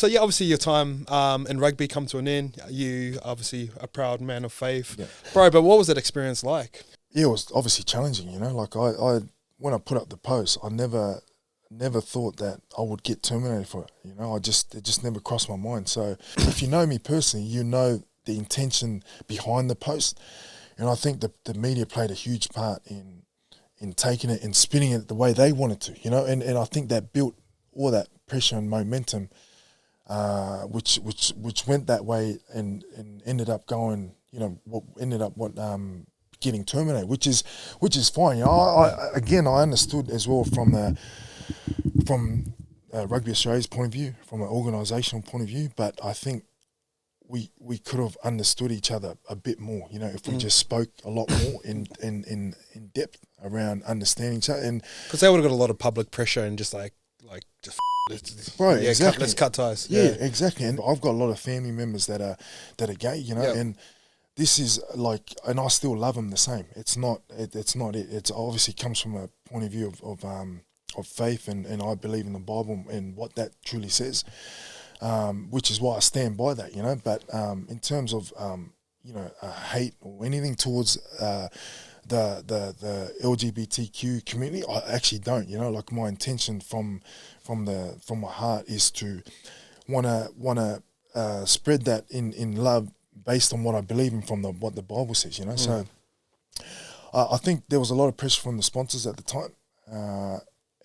So yeah, obviously your time in rugby come to an end. You obviously a proud man of faith, bro. But what was that experience like? Yeah, it was obviously challenging. Like I when I put up the post, I never thought that I would get terminated for it. It just never crossed my mind. So if you know me personally, you know the intention behind the post, and I think the media played a huge part in taking it and spinning it the way they wanted to. And I think that built all that pressure and momentum, which went that way and ended up going. Getting terminated, which is fine. I understood as well from Rugby Australia's point of view, from an organisational point of view, but I think we could have understood each other a bit more, if we just spoke a lot more in depth around understanding each other. And because they would have got a lot of public pressure and just right, exactly. Let's cut ties. Yeah, exactly. And I've got a lot of family members that are gay, and this is like, and I still love them the same. It's not it. It's obviously comes from a point of view of faith, and I believe in the Bible and what that truly says. Which is why I stand by that, But in terms of hate or anything towards the LGBTQ community, I actually don't. Like my intention from my heart is to wanna spread that in love based on what I believe in from what the Bible says. So I think there was a lot of pressure from the sponsors at the time,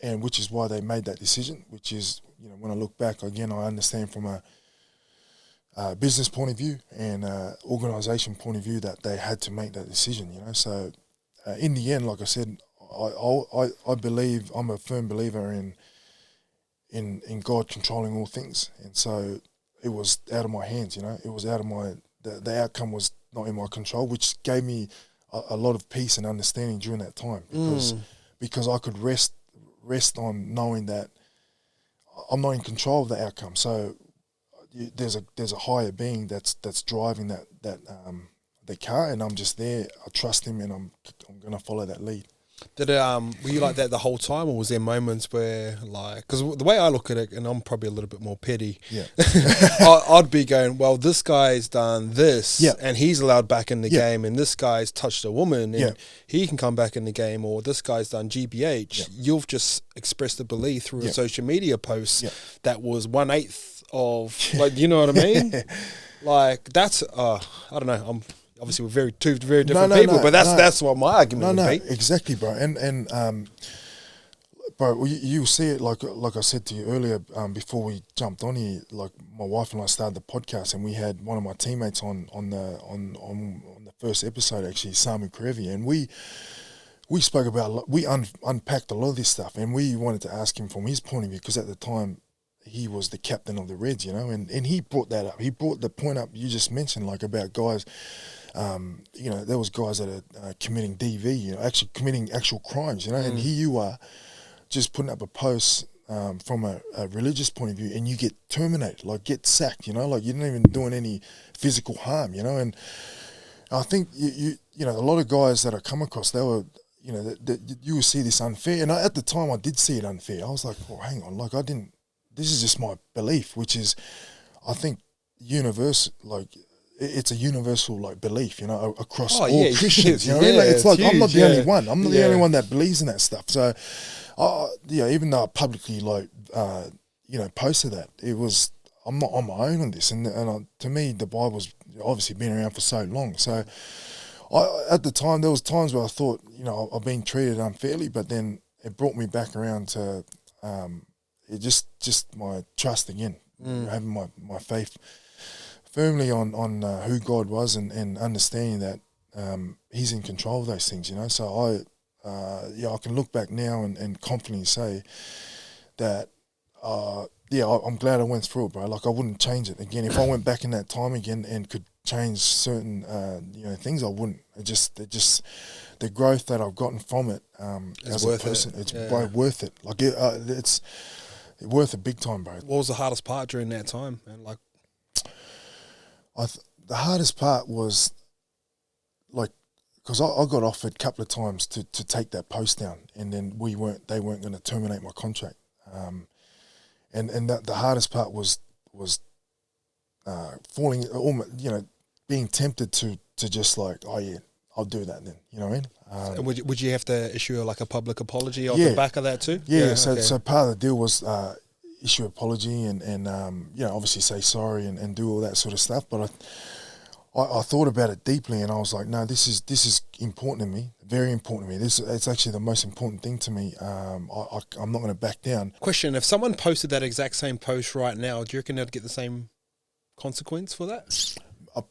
and which is why they made that decision. Which is, when I look back again, I understand from a business point of view and organisation point of view that they had to make that decision. So in the end, like I said, I believe, I'm a firm believer in God controlling all things, and so it was out of my hands. It was out of my the outcome was not in my control, which gave me a lot of peace and understanding during that time because I could rest on knowing that I'm not in control of the outcome. So there's a higher being that's driving the car, and I'm just there. I trust him, and I'm gonna follow that lead. Did were you like that the whole time, or was there moments where, like, because the way I look at it, and I'm probably a little bit more petty, I'd be going, well, this guy's done this, and he's allowed back in the game, and this guy's touched a woman, and he can come back in the game, or this guy's done GBH. You've just expressed a belief through a social media post that was 1/8 of, like, you know what I mean? Like, that's, I don't know, I'm... Obviously, we're two very different people, but that's what my argument would be. Exactly, bro. And bro, you see it like I said to you earlier before we jumped on here. Like, my wife and I started the podcast, and we had one of my teammates on the first episode, actually, Samu Karevi, and we spoke about, we unpacked a lot of this stuff, and we wanted to ask him from his point of view, because at the time he was the captain of the Reds, and he brought that up. He brought the point up you just mentioned, like, about guys. There was guys that are committing DV, actually committing actual crimes, and here you are just putting up a post from a religious point of view, and you get terminated, like, get sacked, like, you're not even doing any physical harm, and I think you a lot of guys that I come across, they were, you will see this unfair, and at the time I did see it unfair. I was like, well, hang on, like, this is just my belief, which is, I think, universal, like, it's a universal, like, belief, across all Christians. Like, it's like, huge, I'm not the only one. I'm not the only one that believes in that stuff. So, even though I publicly, like, posted that, I'm not on my own on this. And to me, the Bible's obviously been around for so long. So, at the time, there was times where I thought, I've been treated unfairly, but then it brought me back around to it just my trust again, having my faith firmly on who God was, and understanding that He's in control of those things, So I can look back now and confidently say that I'm glad I went through it, bro. Like, I wouldn't change it again. If I went back in that time again and could change certain things, I wouldn't. It just the growth that I've gotten from it as a person, it's bro, worth it. Like, it's worth it big time, bro. What was the hardest part during that time? And, like, the hardest part was, like, because I got offered a couple of times to take that post down, and then they weren't going to terminate my contract. And that the hardest part was was falling, almost, being tempted to just like, oh yeah, I'll do that then. You know what I mean? Would you have to issue like a public apology off the back of that too? Yeah. So part of the deal was issue apology and obviously say sorry and do all that sort of stuff. But I thought about it deeply, and I was like, no, this is important to me, very important to me. It's actually the most important thing to me. I'm not going to back down. Question: if someone posted that exact same post right now, do you reckon they'd get the same consequence for that?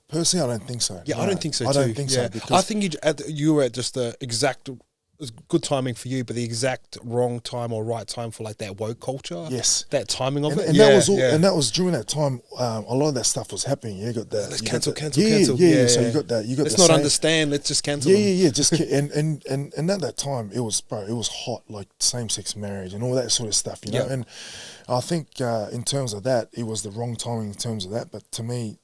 Personally, I don't think so. Yeah, no, I don't think so I too. don't think so. Because I think you were at just the exact. It was good timing for you, but the exact wrong time or right time for like that woke culture. Yes, that timing of it, and that was all. And that was during that time. A lot of that stuff was happening. You got that. Let's cancel. Yeah. So you got that. You got. Let's not understand. Let's just cancel. Yeah. Just and at that time, it was hot, like same-sex marriage and all that sort of stuff. You know, and I think in terms of that, it was the wrong timing in terms of that. But to me,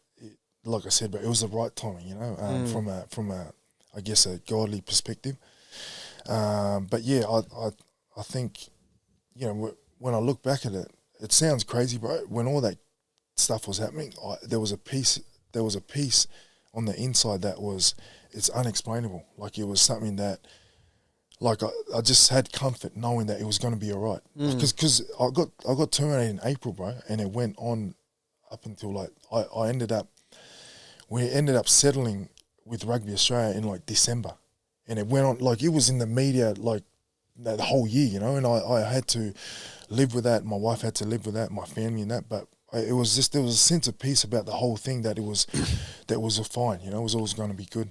like I said, but it was the right timing. You know, from a I guess a godly perspective. But yeah, I think, when I look back at it, it sounds crazy, bro. When all that stuff was happening, there was a piece on the inside that it's unexplainable. Like it was something that, like I just had comfort knowing that it was going to be all right. Because I got terminated in April, bro, and it went on up until like we ended up settling with Rugby Australia in like December. And it went on, like, it was in the media, like, the whole year, and I had to live with that. My wife had to live with that, my family and that. But it was just, there was a sense of peace about the whole thing that it was fine, it was always going to be good.